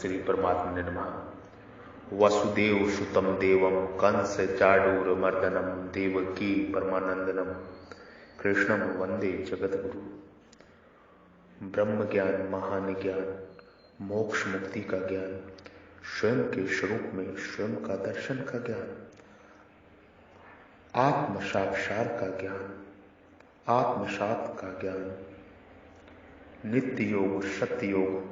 श्री परमात्मने नमः। वसुदेव सुतम देवम कंस चाडूर मर्दनम देवकी परमानंदनम कृष्णम वंदे जगद्गुरु। ब्रह्म ज्ञान, महान ज्ञान, मोक्ष मुक्ति का ज्ञान, स्वयं के स्वरूप में स्वयं का दर्शन का ज्ञान, आत्म साक्षात का ज्ञान, आत्मसात का ज्ञान, नित्य योग, सत्य योग,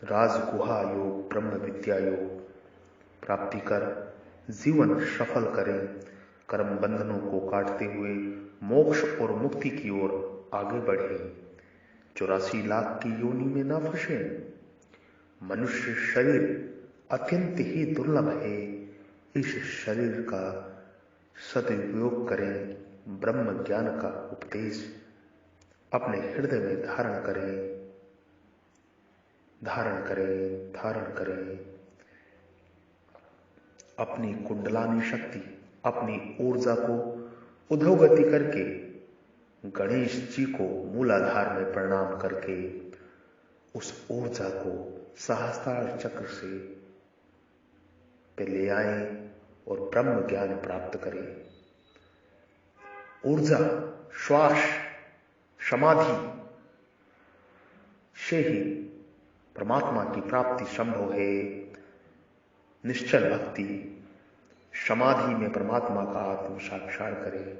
राजगुहा योग, ब्रह्म विद्या योग प्राप्ति कर जीवन सफल करें, कर्म बंधनों को काटते हुए मोक्ष और मुक्ति की ओर आगे बढ़े, 84 लाख की योनि में ना फंसे। मनुष्य शरीर अत्यंत ही दुर्लभ है, इस शरीर का सदुपयोग करें, ब्रह्म ज्ञान का उपदेश अपने हृदय में धारण करें, धारण करें, धारण करें। अपनी कुंडलानी शक्ति, अपनी ऊर्जा को उधोगति करके गणेश जी को मूलाधार में प्रणाम करके उस ऊर्जा को सहस्त्रार चक्र से पे ले आए और ब्रह्म ज्ञान प्राप्त करें। ऊर्जा, श्वास, समाधि से ही परमात्मा की प्राप्ति संभव है। निश्चल भक्ति, समाधि में परमात्मा का आत्म साक्षात करें,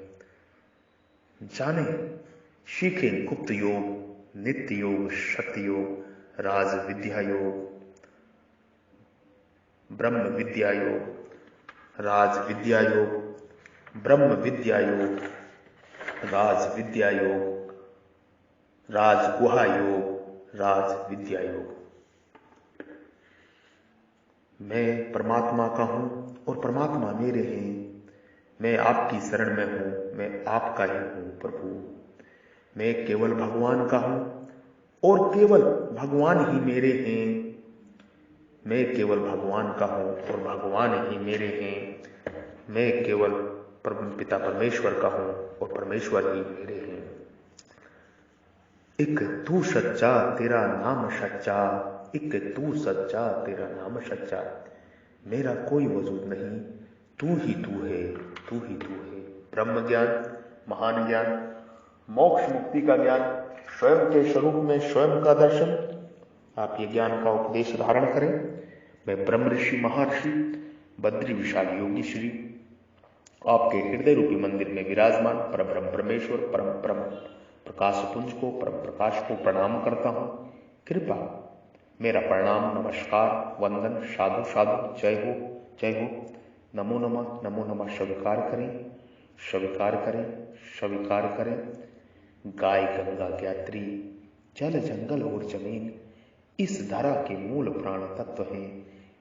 जाने, सीखें गुप्त योग, नित्य योग, सत्य योग, राज विद्या योग, ब्रह्म विद्या योग, राज विद्या योग, ब्रह्म विद्या योग, राज विद्या योग, राज गुहा योग, राज विद्या योग। मैं परमात्मा का हूं और परमात्मा मेरे हैं। मैं आपकी शरण में हूं, मैं आपका ही हूं प्रभु। मैं केवल भगवान का हूं और केवल भगवान ही मेरे हैं। मैं केवल भगवान का हूं और भगवान ही मेरे हैं। मैं केवल पिता परमेश्वर का हूं और परमेश्वर ही मेरे हैं। एक तू सच्चा, तेरा नाम सच्चा, एक तू सच्चा, तेरा नाम सच्चा। मेरा कोई वजूद नहीं, तू ही तू है, तू ही तू है। ब्रह्म ज्ञान, महान ज्ञान, मोक्ष मुक्ति का ज्ञान, स्वयं के स्वरूप में स्वयं का दर्शन, आप ये ज्ञान का उपदेश धारण करें। मैं ब्रह्म ऋषि महर्षि बद्री विशाल योगी श्री आपके हृदय रूपी मंदिर में विराजमान परब्रह्म परमेश्वर परम परम प्रकाश पुंज को, परम प्रकाश को प्रणाम करता हूं। कृपा, मेरा प्रणाम, नमस्कार, वंदन, साधु साधु, जय हो, जय हो, नमो नमः, नमो नमः स्वीकार करें, स्वीकार करें, स्वीकार करें। गाय, गंगा, ज्ञात्री, जल, जंगल और जमीन इस धरा के मूल प्राण तत्व हैं।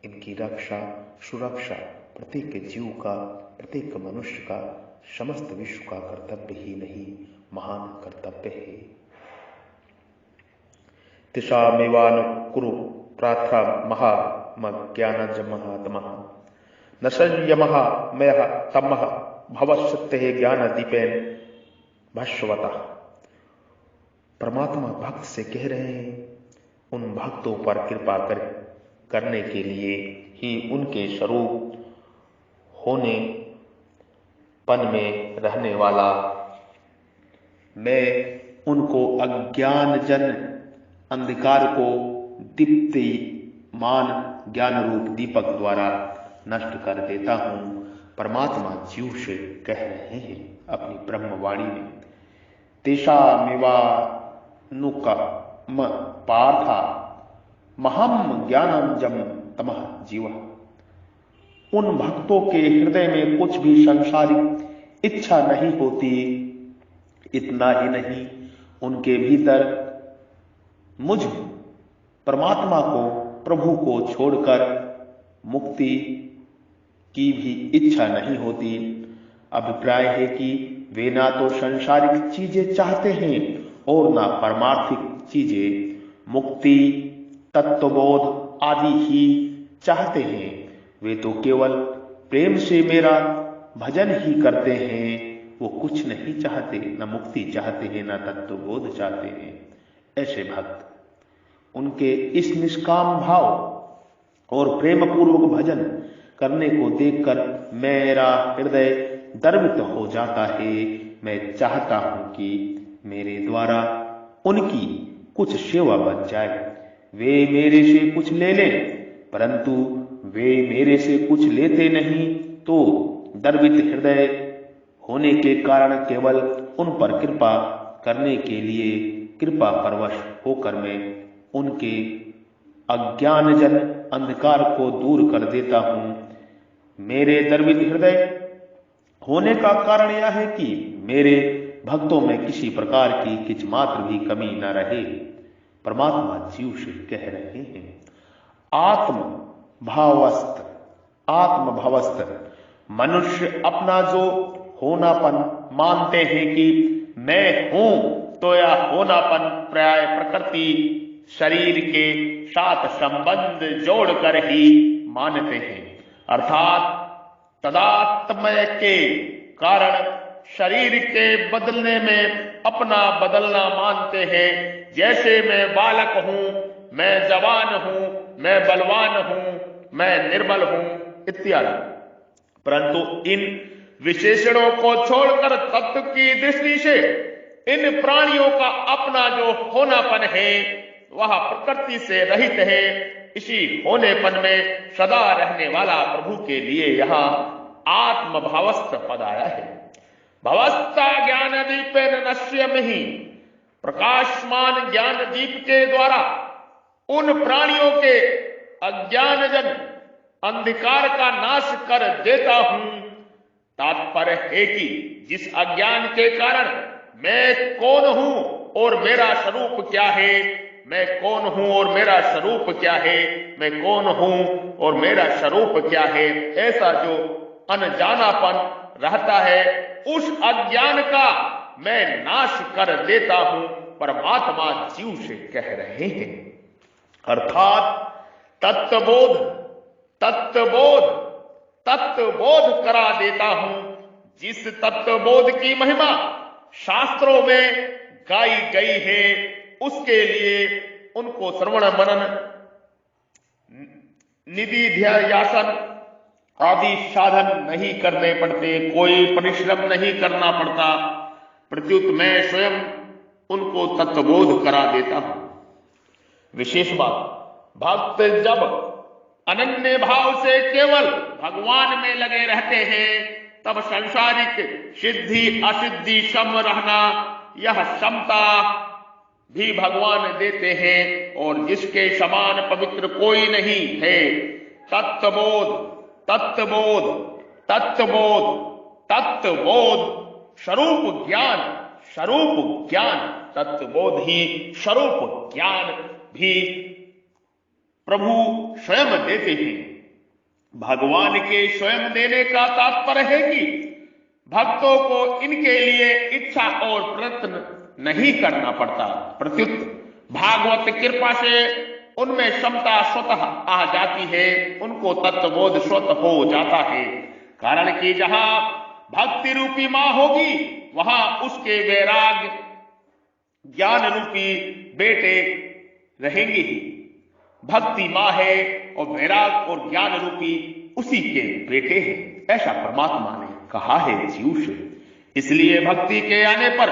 इनकी रक्षा, सुरक्षा प्रत्येक जीव का, प्रत्येक मनुष्य का, समस्त विश्व का कर्तव्य ही नहीं, महान कर्तव्य है। तिशामेवानुकुरु प्रार्था महाज्ञानजमः तमः न संयमः मयः तमः भवसत्यः ज्ञान दीपेन भस्वतः। परमात्मा भक्त से कह रहे हैं, उन भक्तों पर कृपा करने के लिए ही उनके स्वरूप होने पन में रहने वाला मैं उनको अज्ञान जन अंधकार को दीप्तिमान ज्ञान रूप दीपक द्वारा नष्ट कर देता हूं। परमात्मा जीव से कह रहे हैं अपनी ब्रह्मवाणी में, तेषामेवानुका पार्था महम ज्ञानंजम तमः जीव। उन भक्तों के हृदय में कुछ भी सांसारिक इच्छा नहीं होती। इतना ही नहीं, उनके भीतर मुझ परमात्मा को, प्रभु को छोड़कर मुक्ति की भी इच्छा नहीं होती। अभिप्राय है कि वे ना तो सांसारिक चीजें चाहते हैं और ना परमार्थिक चीजें, मुक्ति, तत्वबोध आदि ही चाहते हैं। वे तो केवल प्रेम से मेरा भजन ही करते हैं। वो कुछ नहीं चाहते, न मुक्ति चाहते हैं, न तत्वबोध चाहते हैं। ऐसे भक्त उनके इस निष्काम भाव और प्रेम पूर्वक भजन करने को देखकर मेरा हृदय द्रवित हो जाता है। मैं चाहता हूं कि मेरे द्वारा उनकी कुछ सेवा बन जाए। वे मेरे से कुछ ले लें, परंतु वे मेरे से कुछ लेते नहीं, तो द्रवित हृदय होने के कारण केवल उन पर कृपा करने के लिए कृपा परवश होकर मैं उनके अज्ञानजन अंधकार को दूर कर देता हूं। मेरे द्रवित हृदय होने का कारण यह है कि मेरे भक्तों में किसी प्रकार की किंच मात्र भी कमी न रहे। परमात्मा जीव से कह रहे हैं, आत्म भावस्थ मनुष्य अपना जो होनापन मानते हैं कि मैं हूं, तो यह होनापन प्राय प्रकृति शरीर के साथ संबंध जोड़कर ही मानते हैं, अर्थात तदात्मय के कारण शरीर के बदलने में अपना बदलना मानते हैं। जैसे मैं बालक हूं, मैं जवान हूं, मैं बलवान हूं, मैं निर्बल हूं इत्यादि। परंतु इन विशेषणों को छोड़कर तत्व की दृष्टि से इन प्राणियों का अपना जो होनापन है वह प्रकृति से रहित है। इसी होनेपन में सदा रहने वाला प्रभु के लिए यहां आत्म भावस्थ पद आया है। भवस्था ज्ञान दीपेन नश्यमिहि, प्रकाशमान ज्ञान दीप के द्वारा उन प्राणियों के अज्ञानजन अंधकार का नाश कर देता हूं। तात्पर्य है कि जिस अज्ञान के कारण मैं कौन हूं और मेरा स्वरूप क्या है, मैं कौन हूं और मेरा स्वरूप क्या है, मैं कौन हूं और मेरा स्वरूप क्या है, ऐसा जो अनजानापन रहता है, उस अज्ञान का मैं नाश कर देता हूं। परमात्मा जीव से कह रहे हैं, अर्थात तत्वबोध करा देता हूं। जिस तत्वबोध की महिमा शास्त्रों में गाई गई है, उसके लिए उनको श्रवण मनन निधि ध्यान आदि साधन नहीं करने पड़ते, कोई परिश्रम नहीं करना पड़ता, प्रत्युत मैं स्वयं उनको तत्वबोध करा देता हूं। विशेष बात, भक्त जब अनन्य भाव से केवल भगवान में लगे रहते हैं, तब सांसारिक सिद्धि असिद्धि सम रहना, यह समता भी भगवान देते हैं। और जिसके समान पवित्र कोई नहीं है, तत्वबोध स्वरूप ज्ञान तत्वबोध ही स्वरूप ज्ञान भी प्रभु स्वयं देते हैं। भगवान के स्वयं देने का तात्पर्य है कि भक्तों को इनके लिए इच्छा और प्रयत्न नहीं करना पड़ता, प्रत्युत भागवत कृपा से उनमें क्षमता स्वतः आ जाती है, उनको तत्वबोध स्वतः हो जाता है। कारण कि जहां भक्ति रूपी मां होगी, वहां उसके वैराग ज्ञान रूपी बेटे रहेंगे ही। भक्ति मां है और वैराग और ज्ञान रूपी उसी के बेटे हैं, ऐसा परमात्मा ने कहा है जीव से। इसलिए भक्ति के आने पर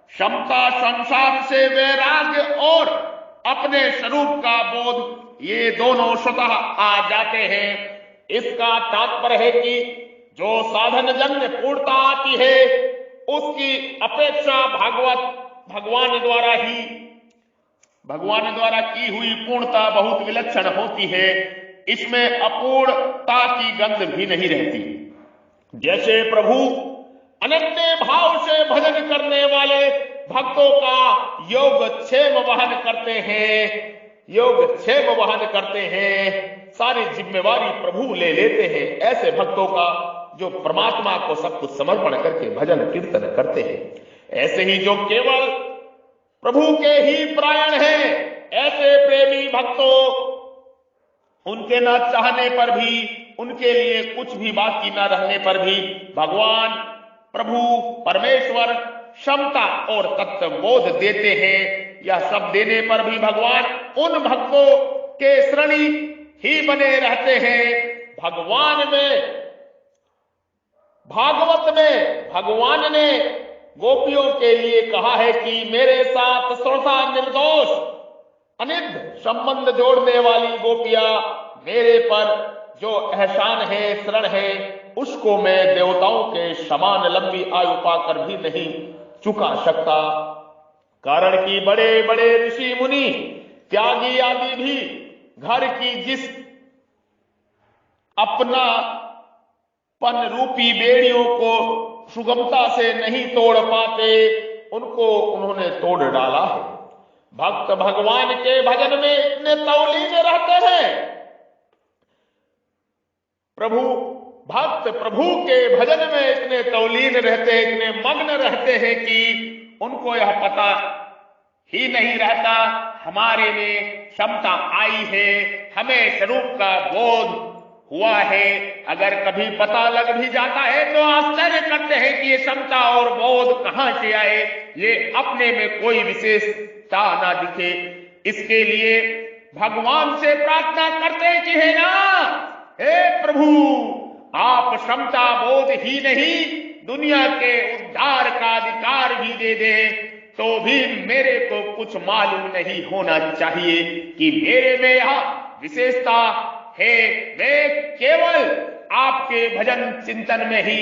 क्षमता, संसार से वैराग्य और अपने स्वरूप का बोध, ये दोनों स्वतः आ जाते हैं। इसका तात्पर्य है कि जो साधन जन्य पूर्णता आती है, उसकी अपेक्षा भगवान द्वारा की हुई पूर्णता बहुत विलक्षण होती है। इसमें अपूर्णता की गंध भी नहीं रहती। जैसे प्रभु अनन्य भाव से भजन करने वाले भक्तों का योगक्षेम वहन करते हैं, सारी जिम्मेवारी प्रभु ले लेते हैं। ऐसे भक्तों का जो परमात्मा को सब कुछ समर्पण करके भजन कीर्तन करते हैं, ऐसे ही जो केवल प्रभु के ही परायण हैं, ऐसे प्रेमी भक्तों, उनके न चाहने पर भी, उनके लिए कुछ भी बाकी न रहने पर भी भगवान प्रभु परमेश्वर क्षमता और तत्वबोध देते हैं। यह सब देने पर भी भगवान उन भक्तों के शरणी ही बने रहते हैं। भगवान में, भागवत में भगवान ने गोपियों के लिए कहा है कि मेरे साथ सर्वथा निर्दोष अनिद्ध संबंध जोड़ने वाली गोपियां मेरे पर जो एहसान है, शरण है, उसको मैं देवताओं के समान लंबी आयु पाकर भी नहीं चुका सकता। कारण कि बड़े बड़े ऋषि मुनि त्यागी आदि भी घर की जिस अपना पन रूपी बेड़ियों को सुगमता से नहीं तोड़ पाते, उनको उन्होंने तोड़ डाला है। भक्त भगवान के भजन में इतने तौलीन रहते हैं, भक्त प्रभु के भजन में इतने तौलीन रहते हैं, इतने मग्न रहते हैं कि उनको यह पता ही नहीं रहता हमारे में क्षमता आई है, हमें स्वरूप का बोध हुआ है। अगर कभी पता लग भी जाता है तो आश्चर्य करते हैं कि ये क्षमता और बोध कहां से आए, ये अपने में कोई विशेषता ना दिखे। इसके लिए भगवान से प्रार्थना करते हैं कि हे नाथ, हे प्रभु, आप क्षमता बोध ही नहीं दुनिया के उद्धार का अधिकार भी दे दे, तो भी मेरे को कुछ मालूम नहीं होना चाहिए कि मेरे में यह विशेषता है। मैं केवल आपके भजन चिंतन में ही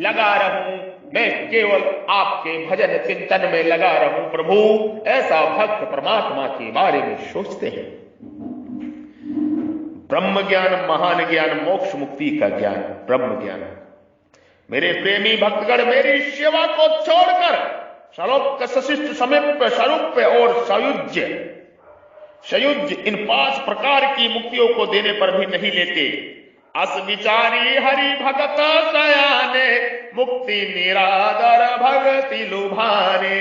लगा रहूं, मैं केवल आपके भजन चिंतन में लगा रहूं प्रभु। ऐसा भक्त परमात्मा के बारे में सोचते हैं। ब्रह्म ज्ञान, महान ज्ञान, मोक्ष मुक्ति का ज्ञान, ब्रह्म ज्ञान। मेरे प्रेमी भक्तगण मेरी सेवा को छोड़कर सलोक, सशिष्ट, समीप, स्वरूप और सयुज्य इन 5 प्रकार की मुक्तियों को देने पर भी नहीं लेते। अस विचारी हरि भगत सयाने, मुक्ति निरादर भगति लुभाने।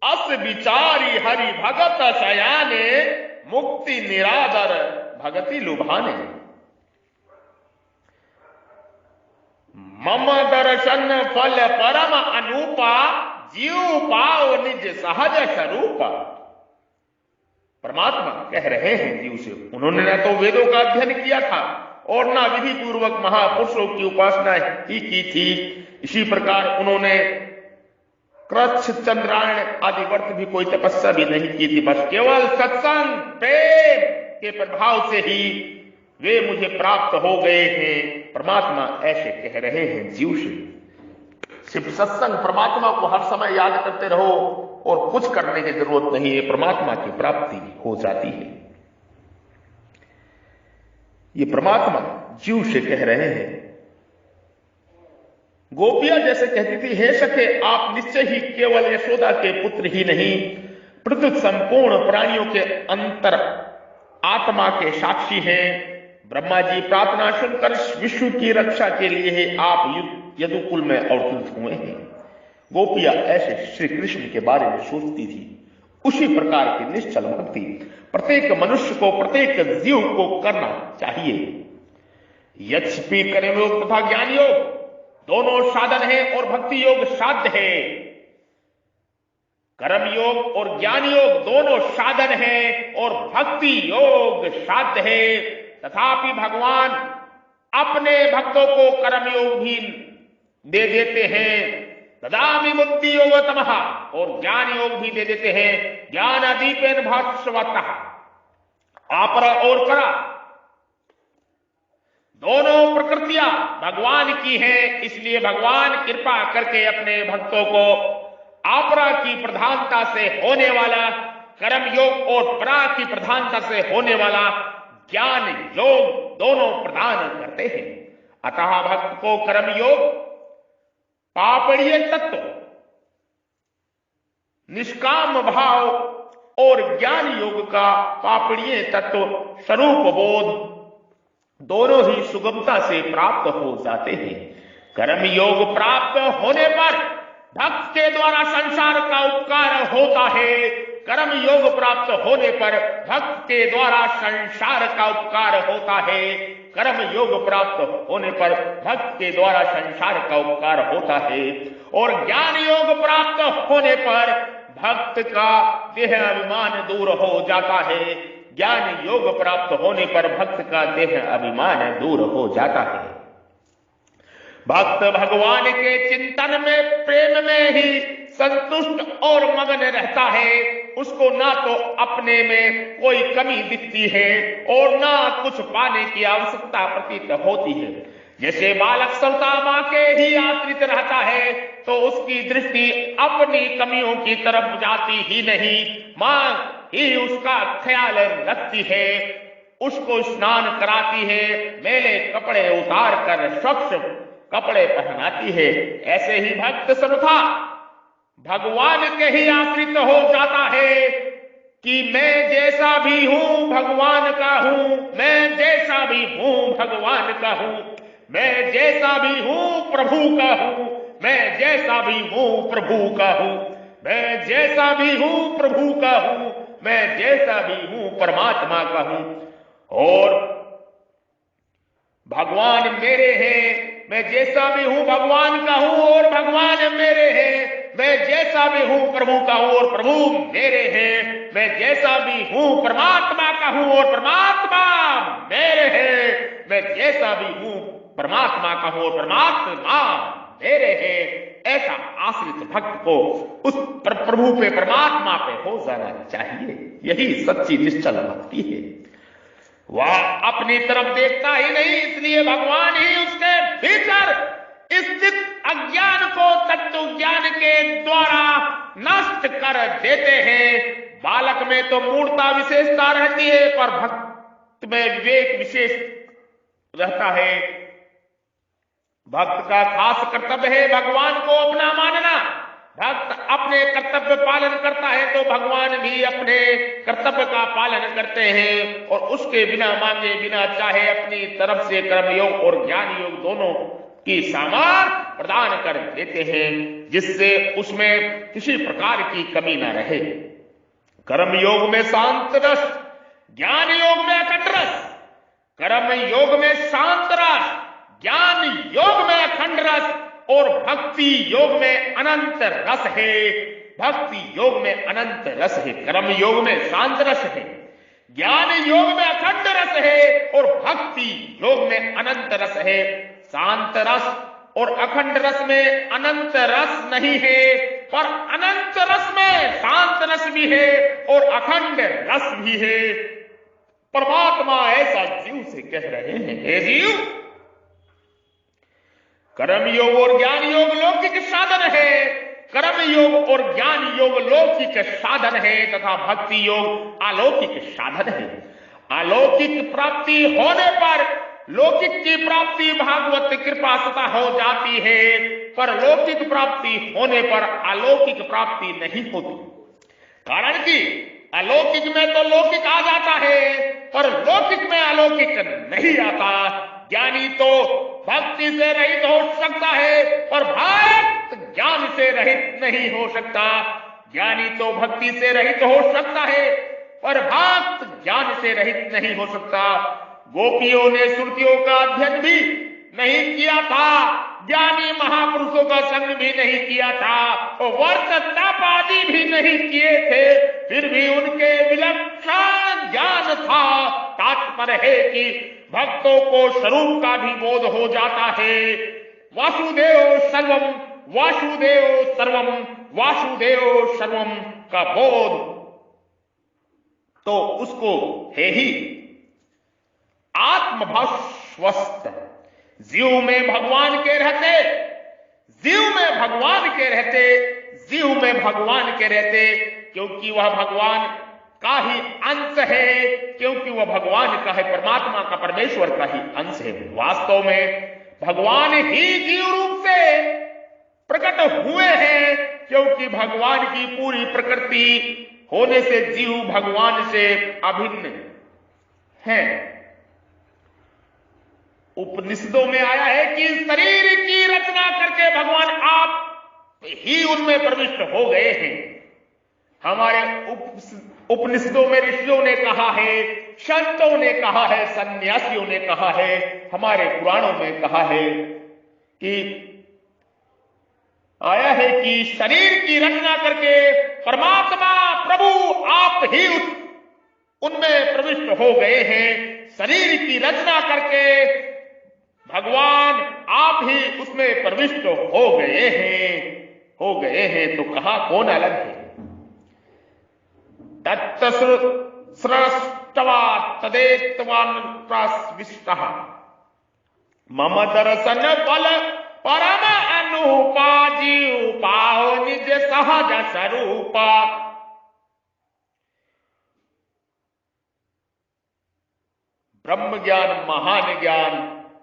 अस विचारी हरि भगत सयाने, मुक्ति निरादर भगति लुभाने। मम दर्शन फल परम अनूपा, जीव पाओ निज सहज स्वरूपा। परमात्मा कह रहे हैं जीव से, उन्होंने न तो वेदों का अध्ययन किया था और न विधि पूर्वक महापुरुषों की उपासना ही की थी। इसी प्रकार उन्होंने कृच्छ, चंद्रायण आदि वर्ष भी कोई तपस्या भी नहीं की थी। बस केवल सत्संग प्रेम के प्रभाव से ही वे मुझे प्राप्त हो गए हैं। परमात्मा ऐसे कह रहे हैं जीव से। सिर्फ सत्संग, परमात्मा को हर समय याद करते रहो और कुछ करने की जरूरत नहीं है, परमात्मा की प्राप्ति हो जाती है। ये परमात्मा जीव से कह रहे हैं। गोपियां जैसे कहती थी, हे सखे आप निश्चय ही केवल यशोदा के पुत्र ही नहीं, प्रत्युत संपूर्ण प्राणियों के अंतर आत्मा के साक्षी हैं। ब्रह्मा जी प्रार्थना सुनकर विश्व की रक्षा के लिए आप यदुकुल में अवतरित हुए हैं। गोपियां ऐसे श्री कृष्ण के बारे में सोचती थी। उसी प्रकार की निश्चल भक्ति प्रत्येक मनुष्य को, प्रत्येक जीव को करना चाहिए। यज्ञ, कर्म योग तथा ज्ञान योग दोनों साधन है और भक्ति योग साध्य है। कर्म योग और ज्ञान योग दोनों साधन है और भक्ति योग साध्य है। तथापि भगवान अपने भक्तों को कर्म योग भी दे देते हैं। ददामि बुद्धि योग तमः, और ज्ञान योग भी दे देते हैं। ज्ञान दीपेन भास्वतः, आपरा और परा दोनों प्रकृतियां भगवान की हैं। इसलिए भगवान कृपा करके अपने भक्तों को आपरा की प्रधानता से होने वाला कर्म योग और परा की प्रधानता से होने वाला ज्ञान योग दोनों प्रदान करते हैं। अतः भक्त को कर्म योग पापड़ीय तत्व, निष्काम भाव और ज्ञान योग का पापड़ीय तत्व स्वरूप बोध दोनों ही सुगमता से प्राप्त हो जाते हैं। कर्म योग प्राप्त होने पर भक्त के द्वारा संसार का उपकार होता है। कर्म योग प्राप्त होने पर भक्त के द्वारा संसार का उपकार होता है। कर्म योग प्राप्त होने पर भक्त के द्वारा संसार का उपकार होता है और ज्ञान योग प्राप्त होने पर भक्त का देह अभिमान दूर हो जाता है। ज्ञान योग प्राप्त होने पर भक्त का देह अभिमान दूर हो जाता है। भक्त भगवान के चिंतन में, प्रेम में ही संतुष्ट और मगन रहता है। उसको ना तो अपने में कोई कमी दिखती है और ना कुछ पाने की आवश्यकता प्रतीत होती है। जैसे बालक सदा मां के ही आश्रित रहता है तो उसकी दृष्टि अपनी कमियों की तरफ जाती ही नहीं, मां ही उसका ख्याल रखती है, उसको स्नान कराती है, मेले कपड़े उतार कर स्वच्छ कपड़े पहनाती है। ऐसे ही भक्त सर्वथा भगवान के ही आश्रित हो जाता है कि मैं जैसा भी हूं भगवान का हूं, मैं जैसा भी हूं भगवान का हूं, मैं जैसा भी हूं प्रभु का हूं, मैं जैसा भी हूं प्रभु का हूं, मैं जैसा भी हूं प्रभु का हूं, मैं जैसा भी हूं परमात्मा का हूं। और भगवान मेरे हैं, मैं जैसा भी हूं भगवान का हूं और भगवान मेरे हैं। मैं जैसा भी हूं प्रभु का हूं और प्रभु मेरे हैं। मैं जैसा भी हूं परमात्मा का हूं और परमात्मा मेरे हैं। मैं जैसा भी हूं परमात्मा का हूं और परमात्मा मेरे हैं। ऐसा आश्रित भक्त को उस प्रभु पे, परमात्मा पे हो जाना चाहिए। यही सच्ची निश्चल भक्ति है। वह अपनी तरफ देखता ही नहीं, इसलिए भगवान ही उसके भीतर स्थित अज्ञान को तत्व ज्ञान के द्वारा नष्ट कर देते हैं। बालक में तो मूर्ता विशेषता रहती है, पर भक्त में विवेक विशेष रहता है। भक्त का खास कर्तव्य है भगवान को अपना मानना। भक्त अपने कर्तव्य पालन करता है तो भगवान भी अपने कर्तव्य का पालन करते हैं और उसके बिना मांगे बिना चाहे अपनी तरफ से कर्मयोग और ज्ञान योग दोनों की सामर्थ्य प्रदान कर देते हैं, जिससे उसमें किसी प्रकार की कमी न रहे। कर्म योग में शांत रस, ज्ञान योग में अखंड रस। कर्म योग में शांत रस, ज्ञान योग में अखंड रस और भक्ति योग में अनंत रस है। भक्ति योग में अनंत रस है। कर्म योग में शांत रस है, ज्ञान योग में अखंड रस है और भक्ति योग में अनंत रस है। शांत रस और अखंड रस में अनंत रस नहीं है, पर अनंत रस में शांत रस भी है और अखंड रस भी है। परमात्मा ऐसा जीव से कह रहे हैं, हे जीव, कर्म योग और ज्ञान योग लौकिक साधन है। कर्म योग और ज्ञान योग लौकिक साधन है तथा भक्ति योग अलौकिक साधन है। अलौकिक प्राप्ति होने पर लौकिक की प्राप्ति भागवत कृपा सता हो जाती है, पर लौकिक प्राप्ति होने पर अलौकिक प्राप्ति नहीं होती। कारण कि अलौकिक में तो लौकिक आ जाता है, पर लौकिक में अलौकिक नहीं आता। ज्ञानी तो भक्ति से रहित हो सकता है, पर भक्त ज्ञान से रहित नहीं हो सकता। ज्ञानी तो भक्ति से रहित हो सकता है, पर भक्त ज्ञान से रहित नहीं हो सकता। गोपियों ने श्रुतियों का अध्ययन भी नहीं किया था, ज्ञानी महापुरुषों का संग भी नहीं किया था, और वर्त तप आदि भी नहीं किए थे, फिर भी उनके विलक्षण ज्ञान था। तात्पर्य है कि भक्तों को स्वरूप का भी बोध हो जाता है। वासुदेव सर्वम, वासुदेव सर्वम, वासुदेव सर्वम का बोध तो उसको है ही। आत्मभाव स्वस्थ जीव में भगवान के रहते, जीव में भगवान के रहते, जीव में भगवान के रहते, क्योंकि वह भगवान का ही अंश है, क्योंकि वह भगवान का है, परमात्मा का, परमेश्वर का ही अंश है। वास्तव में भगवान ही जीव रूप से प्रकट हुए हैं, क्योंकि भगवान की पूरी प्रकृति होने से जीव भगवान से अभिन्न है। उपनिषदों में आया है कि शरीर की रचना करके भगवान आप ही उनमें प्रविष्ट हो गए हैं। हमारे उपनिषदों में ऋषियों ने कहा है, संतों ने कहा है, सन्यासियों ने कहा है, हमारे पुराणों में कहा है कि आया है कि शरीर की रचना करके परमात्मा प्रभु आप ही उनमें प्रविष्ट हो गए हैं। शरीर की रचना करके भगवान आप ही उसमें प्रविष्ट हो गए हैं। तो कहा कौन अलग है? तत्सृष्टवा तदेत्वान्विष्टः मम दर्शन फल परम अनुपा जीव पाओ निज सहज स्वरूपा। ब्रह्म ज्ञान, महान ज्ञान,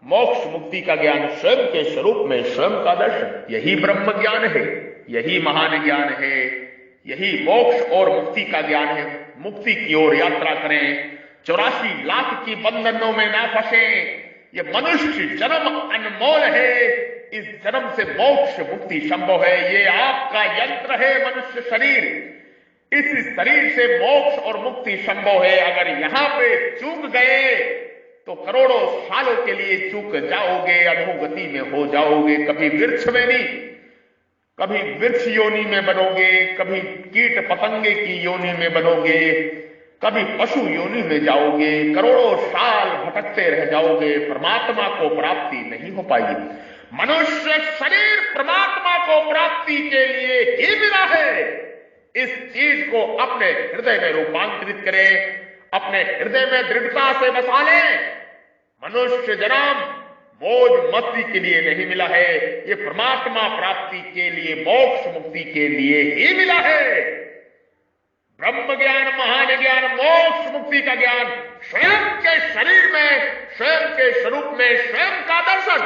मोक्ष मुक्ति का ज्ञान, स्वयं के स्वरूप में स्वयं का दर्शन, यही ब्रह्म ज्ञान है, यही महान ज्ञान है, यही मोक्ष और मुक्ति का ज्ञान है। मुक्ति की ओर यात्रा करें, 84 लाख की बंधनों में ना फंसे। ये मनुष्य जन्म अनमोल है, इस जन्म से मोक्ष मुक्ति संभव है। ये आपका यंत्र है मनुष्य शरीर, इस शरीर से मोक्ष और मुक्ति संभव है। अगर यहां पे चूक गए तो करोड़ों सालों के लिए चूक जाओगे, अधोगति में हो जाओगे। कभी वृक्ष में नहीं, कभी वृक्ष योनि में बनोगे, कभी कीट पतंगे की योनि में बनोगे, कभी पशु योनि में जाओगे, करोड़ों साल भटकते रह जाओगे, परमात्मा को प्राप्ति नहीं हो पाएगी। मनुष्य शरीर परमात्मा को प्राप्ति के लिए ही मिला है। इस चीज को अपने हृदय में रूपांतरित करें, अपने हृदय में दृढ़ता से बसा लें। मनुष्य जन्म मौज मस्ती के लिए नहीं मिला है, ये परमात्मा प्राप्ति के लिए, मोक्ष मुक्ति के लिए ही मिला है। ब्रह्म ज्ञान, महान ज्ञान, मोक्ष मुक्ति का ज्ञान, स्वयं के शरीर में, स्वयं के स्वरूप में, स्वयं का दर्शन,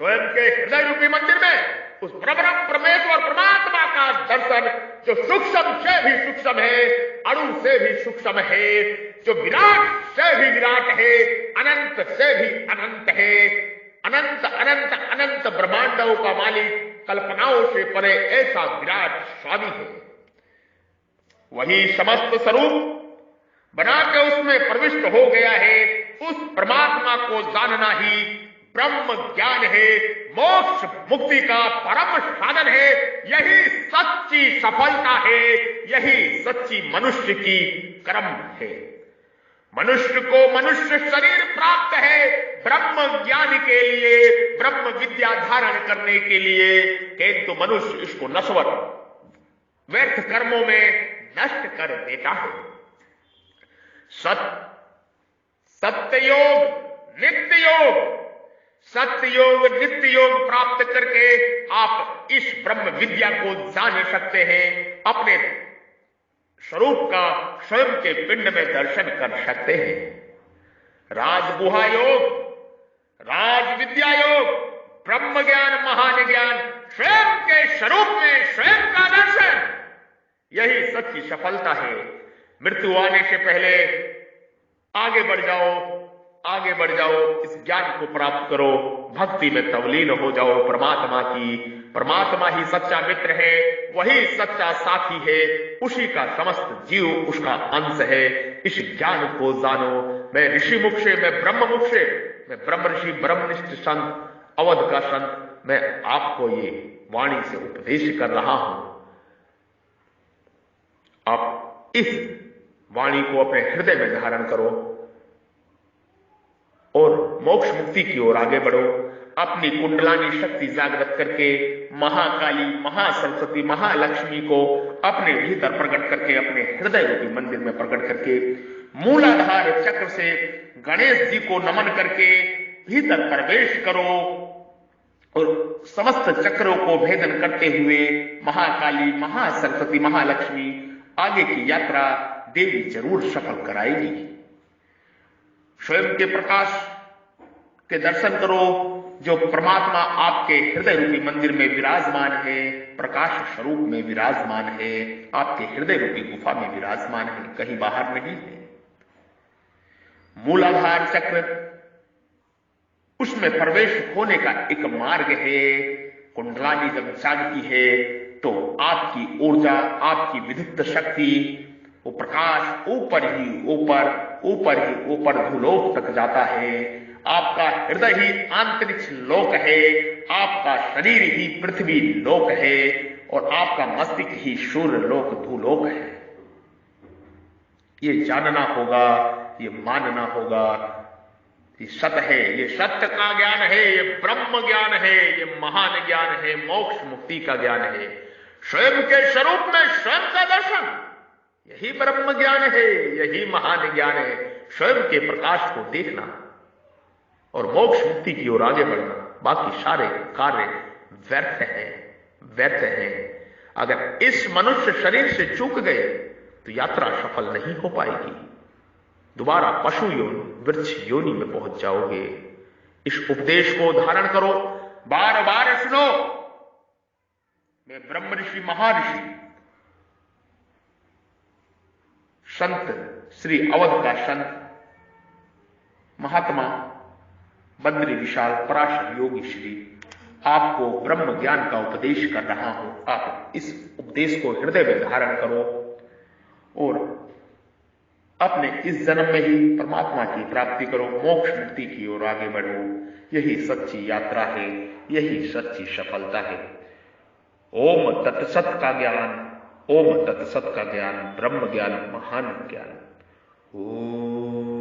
स्वयं के हृदय रूपी मंदिर में उस परब्रह्म परमेश्वर परमात्मा का दर्शन, जो सूक्ष्म से भी सूक्ष्म है, अणु से भी सूक्ष्म है, जो विराट से भी विराट है, अनंत से भी अनंत है, अनंत अनंत अनंत ब्रह्मांडों का मालिक, कल्पनाओं से परे ऐसा विराट स्वामी है। वही समस्त स्वरूप बना के उसमें प्रविष्ट हो गया है। उस परमात्मा को जानना ही ब्रह्म ज्ञान है, मोक्ष मुक्ति का परम साधन है। यही सच्ची सफलता है, यही सच्ची मनुष्य की कर्म है। मनुष्य को मनुष्य शरीर प्राप्त है ब्रह्म ज्ञान के लिए, ब्रह्म विद्या धारण करने के लिए, किंतु मनुष्य इसको नश्वर व्यर्थ कर्मों में नष्ट कर देता है। सत्य योग, नित्य योग, सत्य योग, नित्य योग प्राप्त करके आप इस ब्रह्म विद्या को जान सकते हैं, अपने स्वरूप का स्वयं के पिंड में दर्शन कर सकते हैं। राजगुहा योग, राज विद्या योग, ब्रह्म ज्ञान, महान ज्ञान, स्वयं के स्वरूप में स्वयं का दर्शन, यही सच्ची सफलता है। मृत्यु आने से पहले आगे बढ़ जाओ, आगे बढ़ जाओ, इस ज्ञान को प्राप्त करो, भक्ति में तवलीन हो जाओ परमात्मा की। परमात्मा ही सच्चा मित्र है, वही सच्चा साथी है, उसी का समस्त जीव उसका अंश है। इस ज्ञान को जानो। मैं ऋषि मुख से, मैं ब्रह्म मुख से, मैं ब्रह्म ऋषि, ब्रह्मनिष्ठ संत, अवध का संत, मैं आपको ये वाणी से उपदेश कर रहा हूं। आप इस वाणी को अपने हृदय में धारण करो और मोक्ष मुक्ति की ओर आगे बढ़ो। अपनी कुंडलानी शक्ति जागृत करके महाकाली, महासरस्वती, महालक्ष्मी को अपने भीतर प्रकट करके, अपने हृदय रूपी मंदिर में प्रकट करके, मूलाधार चक्र से गणेश जी को नमन करके भीतर प्रवेश करो और समस्त चक्रों को भेदन करते हुए महाकाली, महासरस्वती, महालक्ष्मी आगे की यात्रा देवी जरूर सफल कराएगी। स्वयं के प्रकाश के दर्शन करो, जो परमात्मा आपके हृदय रूपी मंदिर में विराजमान है, प्रकाश स्वरूप में विराजमान है, आपके हृदय रूपी गुफा में विराजमान है, कहीं बाहर नहीं है। मूलाधार चक्र, उसमें प्रवेश होने का एक मार्ग है। कुंडलानी जब जागती है तो आपकी ऊर्जा, आपकी विद्युत शक्ति वो प्रकाश ऊपर ही ऊपर, ऊपर ही ऊपर भूलोक तक जाता है। आपका हृदय ही अंतरिक्ष लोक है, आपका शरीर ही पृथ्वी लोक है और आपका मस्तिष्क ही सूर्य लोक भूलोक है। ये जानना होगा, ये मानना होगा। ये सत्य है, ये सत्य का ज्ञान है, ये ब्रह्म ज्ञान है, ये महान ज्ञान है, मोक्ष मुक्ति का ज्ञान है। स्वयं के स्वरूप में स्वयं का दर्शन, यही ब्रह्म ज्ञान है, यही महान ज्ञान है। स्वयं के प्रकाश को देखना और मोक्ष मुक्ति की ओर आगे बढ़ना। बाकी सारे कार्य व्यर्थ हैं, व्यर्थ हैं। अगर इस मनुष्य शरीर से चूक गए तो यात्रा सफल नहीं हो पाएगी। दोबारा पशु योनि, वृक्ष योनि में पहुंच जाओगे। इस उपदेश को धारण करो, बार बार सुनो। मैं ब्रह्म ऋषि, महर्षि, संत श्री अवध का संत महात्मा बद्री विशाल पराशर योगी श्री आपको ब्रह्म ज्ञान का उपदेश कर रहा हूं। आप इस उपदेश को हृदय में धारण करो और अपने इस जन्म में ही परमात्मा की प्राप्ति करो, मोक्ष मुक्ति की ओर आगे बढ़ो। यही सच्ची यात्रा है, यही सच्ची सफलता है। ओम तत्सत का ज्ञान, ओम तत्सत का ज्ञान, ब्रह्म ज्ञान, महान ज्ञान। ओम।